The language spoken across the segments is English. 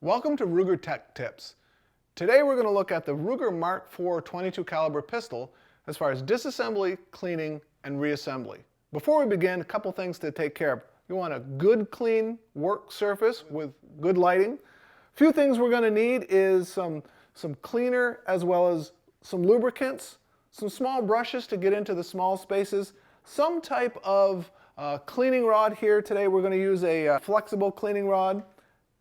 Welcome to Ruger Tech Tips. Today we're going to look at the Ruger Mark IV 22 caliber pistol as far as disassembly, cleaning, and reassembly. Before we begin, a couple things to take care of. You want a good clean work surface with good lighting. A few things we're going to need is some cleaner as well as some lubricants, some small brushes to get into the small spaces, some type of cleaning rod here. Today we're going to use a flexible cleaning rod,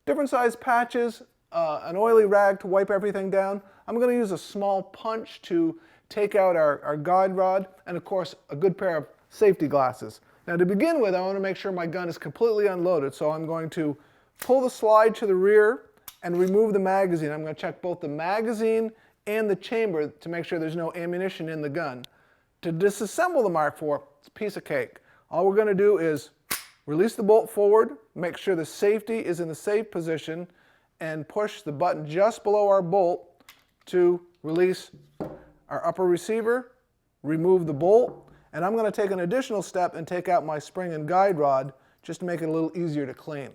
different size patches, an oily rag to wipe everything down. I'm going to use a small punch to take out our guide rod, and of course a good pair of safety glasses. Now to begin with, I want to make sure my gun is completely unloaded, so I'm going to pull the slide to the rear and remove the magazine. I'm going to check both the magazine and the chamber to make sure there's no ammunition in the gun. To disassemble the Mark IV, it's a piece of cake. All we're going to do is release the bolt forward, make sure the safety is in the safe position, and push the button just below our bolt to release our upper receiver, remove the bolt, and I'm going to take an additional step and take out my spring and guide rod just to make it a little easier to clean.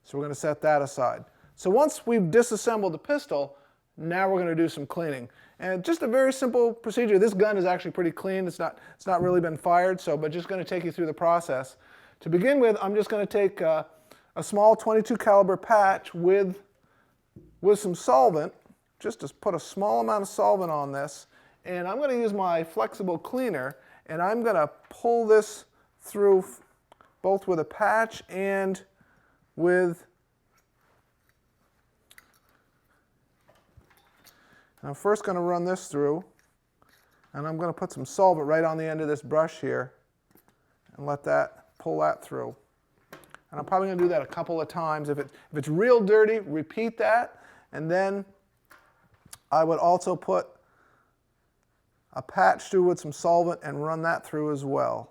So we're going to set that aside. So once we've disassembled the pistol, now we're going to do some cleaning. And just a very simple procedure. This gun is actually pretty clean. It's not really been fired, but just going to take you through the process. To begin with, I'm just going to take a small 22 caliber patch with some solvent, just to put a small amount of solvent on this, and I'm going to use my flexible cleaner, and I'm going to pull this through both with a patch and with... I'm first going to run this through, and I'm going to put some solvent right on the end of this brush here and pull that through. And I'm probably going to do that a couple of times. If it's real dirty, repeat that, and then I would also put a patch through with some solvent and run that through as well.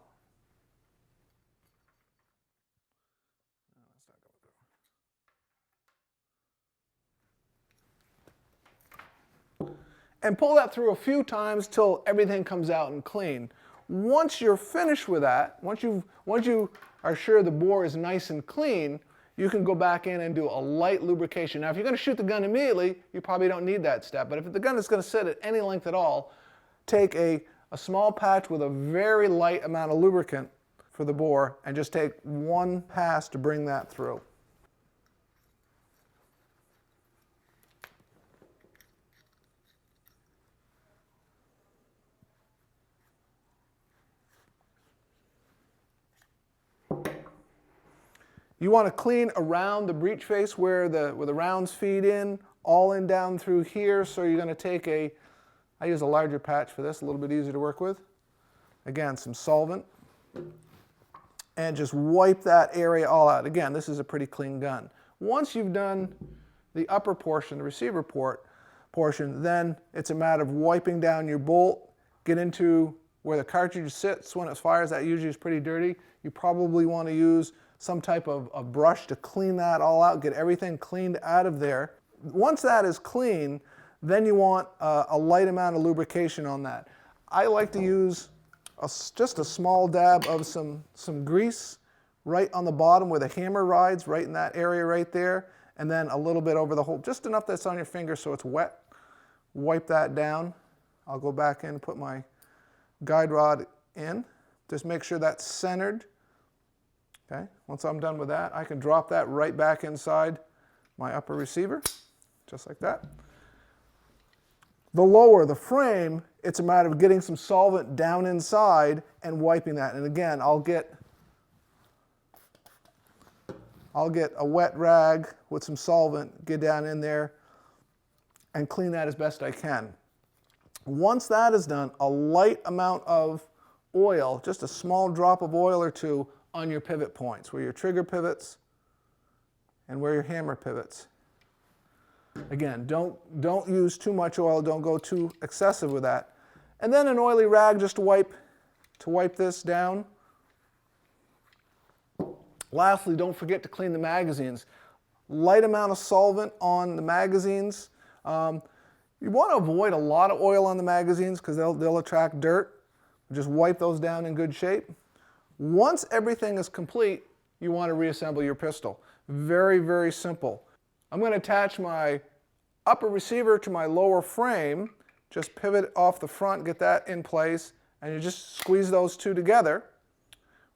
And pull that through a few times till everything comes out and clean. Once you're finished with that, once you are sure the bore is nice and clean, you can go back in and do a light lubrication. Now if you're going to shoot the gun immediately, you probably don't need that step, but if the gun is going to sit at any length at all, take a small patch with a very light amount of lubricant for the bore and just take one pass to bring that through. You want to clean around the breech face where the rounds feed in, all in down through here. So you're going to take I use a larger patch for this, a little bit easier to work with. Again, some solvent. And just wipe that area all out. Again, this is a pretty clean gun. Once you've done the upper portion, the receiver portion, then it's a matter of wiping down your bolt, get into where the cartridge sits when it fires. That usually is pretty dirty. You probably want to use some type of a brush to clean that all out, get everything cleaned out of there. Once that is clean, then you want a light amount of lubrication on that. I like to use just a small dab of some grease right on the bottom where the hammer rides, right in that area right there, and then a little bit over the whole, just enough that's on your finger so it's wet. Wipe that down. I'll go back in and put my guide rod in. Just make sure that's centered. Okay, once I'm done with that, I can drop that right back inside my upper receiver, just like that. The lower, the frame, it's a matter of getting some solvent down inside and wiping that. And again, I'll get a wet rag with some solvent, get down in there, and clean that as best I can. Once that is done, a light amount of oil, just a small drop of oil or two, on your pivot points, where your trigger pivots and where your hammer pivots. Again, don't use too much oil, don't go too excessive with that. And then an oily rag just to wipe this down. Lastly, don't forget to clean the magazines. Light amount of solvent on the magazines. You want to avoid a lot of oil on the magazines because they'll attract dirt. Just wipe those down in good shape. Once everything is complete, you want to reassemble your pistol. Very, very simple. I'm going to attach my upper receiver to my lower frame. Just pivot off the front, get that in place, and you just squeeze those two together.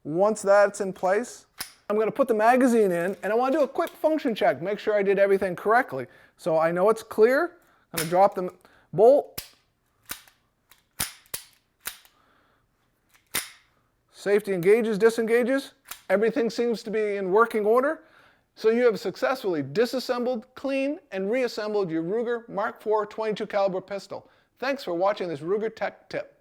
Once that's in place, I'm going to put the magazine in, and I want to do a quick function check, make sure I did everything correctly. So I know it's clear. I'm going to drop the bolt. Safety engages, disengages. Everything seems to be in working order. So you have successfully disassembled, cleaned, and reassembled your Ruger Mark IV 22 caliber pistol. Thanks for watching this Ruger Tech Tip.